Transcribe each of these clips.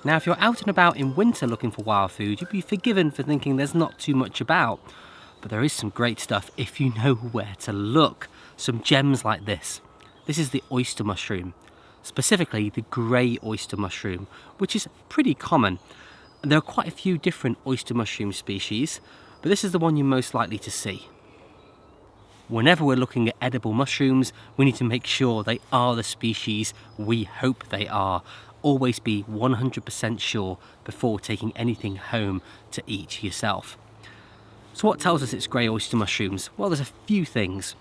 Now if you're out and about in winter looking for wild food, you'd be forgiven for thinking there's not too much about. But there is some great stuff if you know where to look. Some gems like this. This is the oyster mushroom, specifically the grey oyster mushroom, which is pretty common. There are quite a few different oyster mushroom species, but this is the one you're most likely to see. Whenever we're looking at edible mushrooms, we need to make sure they are the species we hope they are. Always be 100% sure before taking anything home to eat yourself. So what tells us it's grey oyster mushrooms? Well, there's a few things.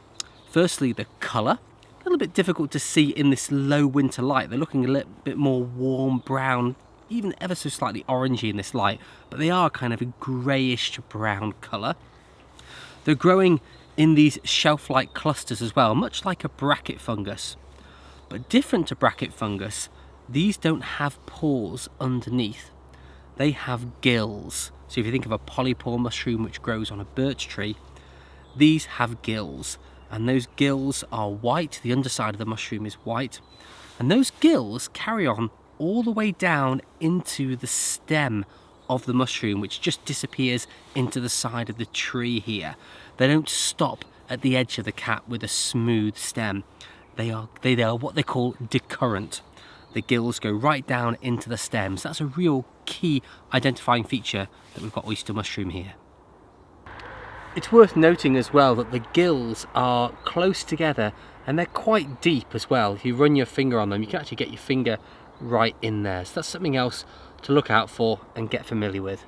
Firstly, the colour. A little bit difficult to see in this low winter light. They're looking a little bit more warm brown, even ever so slightly orangey in this light, but they are kind of a greyish brown colour. They're growing in these shelf-like clusters as well, much like a bracket fungus. But different to bracket fungus, these don't have pores underneath. They have gills. So if you think of a polypore mushroom which grows on a birch tree, these have gills. And those gills are white, the underside of the mushroom is white. And those gills carry on all the way down into the stem of the mushroom, which just disappears into the side of the tree here. They don't stop at the edge of the cap with a smooth stem. They are what they call decurrent. The gills go right down into the stems. That's a real key identifying feature that we've got oyster mushroom here. It's worth noting as well that the gills are close together and they're quite deep as well. If you run your finger on them, you can actually get your finger right in there. So that's something else to look out for and get familiar with.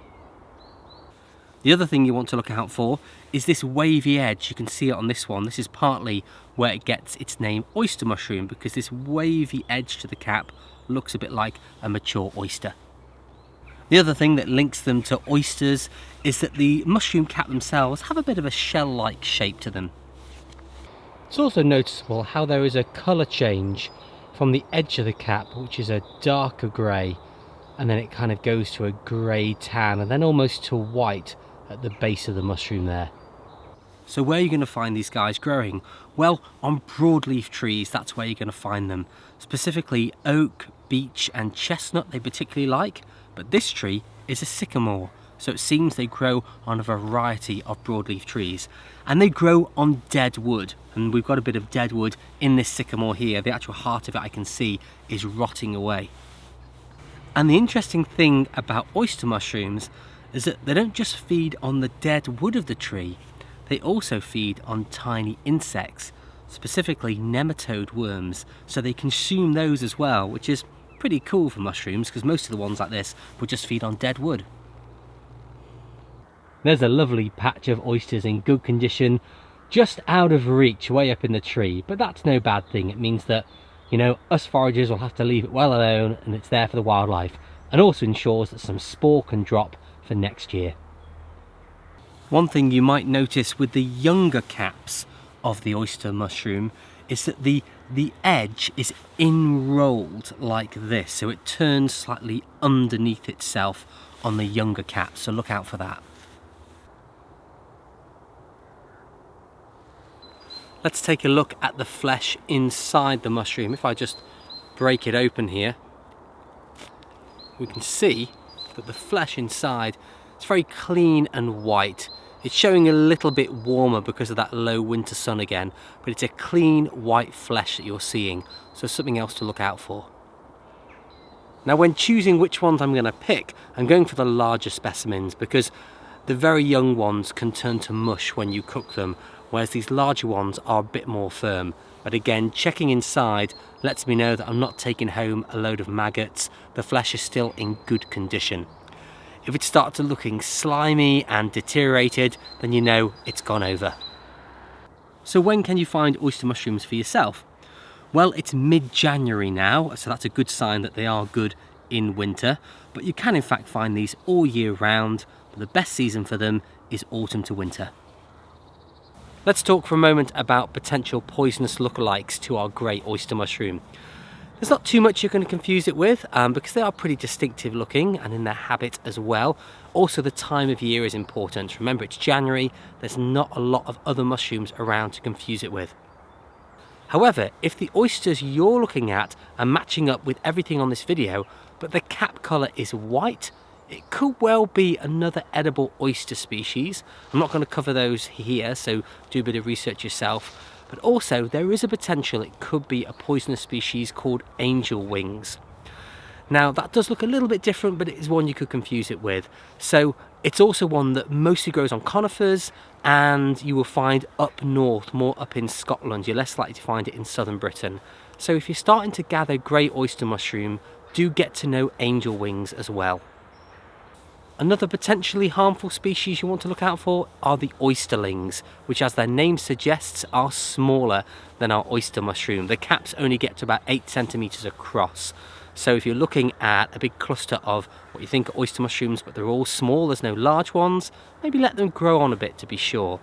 The other thing you want to look out for is this wavy edge. You can see it on this one. This is partly where it gets its name oyster mushroom, because this wavy edge to the cap looks a bit like a mature oyster. The other thing that links them to oysters is that the mushroom cap themselves have a bit of a shell-like shape to them. It's also noticeable how there is a colour change from the edge of the cap, which is a darker grey, and then it kind of goes to a grey tan and then almost to white at the base of the mushroom there. So where are you going to find these guys growing? Well, on broadleaf trees, that's where you're going to find them. Specifically oak, beech and chestnut they particularly like, but this tree is a sycamore. So it seems they grow on a variety of broadleaf trees. And they grow on dead wood. And we've got a bit of dead wood in this sycamore here. The actual heart of it I can see is rotting away. And the interesting thing about oyster mushrooms is that they don't just feed on the dead wood of the tree, they also feed on tiny insects, specifically nematode worms, so they consume those as well, which is pretty cool for mushrooms because most of the ones like this will just feed on dead wood. There's a lovely patch of oysters in good condition, just out of reach, way up in the tree, but that's no bad thing. It means that, you know, us foragers will have to leave it well alone and it's there for the wildlife, and also ensures that some spore can drop for next year. One thing you might notice with the younger caps of the oyster mushroom is that the edge is enrolled like this, so it turns slightly underneath itself on the younger caps, so look out for that. Let's take a look at the flesh inside the mushroom. If I just break it open here, we can see that the flesh inside is very clean and white. It's showing a little bit warmer because of that low winter sun again, but it's a clean white flesh that you're seeing, so something else to look out for. Now when choosing which ones I'm going to pick, I'm going for the larger specimens because the very young ones can turn to mush when you cook them, whereas these larger ones are a bit more firm. But again, checking inside lets me know that I'm not taking home a load of maggots. The flesh is still in good condition. If it starts looking slimy and deteriorated, then you know it's gone over. So when can you find oyster mushrooms for yourself? Well, it's mid-January now, so that's a good sign that they are good in winter. But you can in fact find these all year round, but the best season for them is autumn to winter. Let's talk for a moment about potential poisonous lookalikes to our grey oyster mushroom. There's not too much you're going to confuse it with because they are pretty distinctive looking and in their habit as well. Also the time of year is important. Remember, it's January, there's not a lot of other mushrooms around to confuse it with. However, if the oysters you're looking at are matching up with everything on this video, but the cap colour is white. It could well be another edible oyster species. I'm not going to cover those here, so do a bit of research yourself. But also there is a potential it could be a poisonous species called angel wings. Now that does look a little bit different, but it is one you could confuse it with. So it's also one that mostly grows on conifers, and you will find up north, more up in Scotland. You're less likely to find it in southern Britain. So if you're starting to gather grey oyster mushroom, do get to know angel wings as well. Another potentially harmful species you want to look out for are the oysterlings, which, as their name suggests, are smaller than our oyster mushroom. The caps only get to about 8 centimeters across. So if you're looking at a big cluster of what you think are oyster mushrooms, but they're all small, there's no large ones, maybe let them grow on a bit to be sure.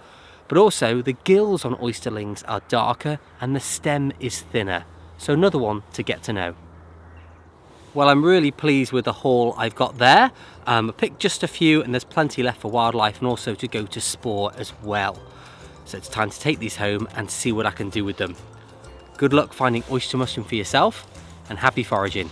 But also the gills on oysterlings are darker and the stem is thinner. So another one to get to know. Well, I'm really pleased with the haul I've got there. I picked just a few, and there's plenty left for wildlife and also to go to sport as well. So it's time to take these home and see what I can do with them. Good luck finding oyster mushroom for yourself, and happy foraging.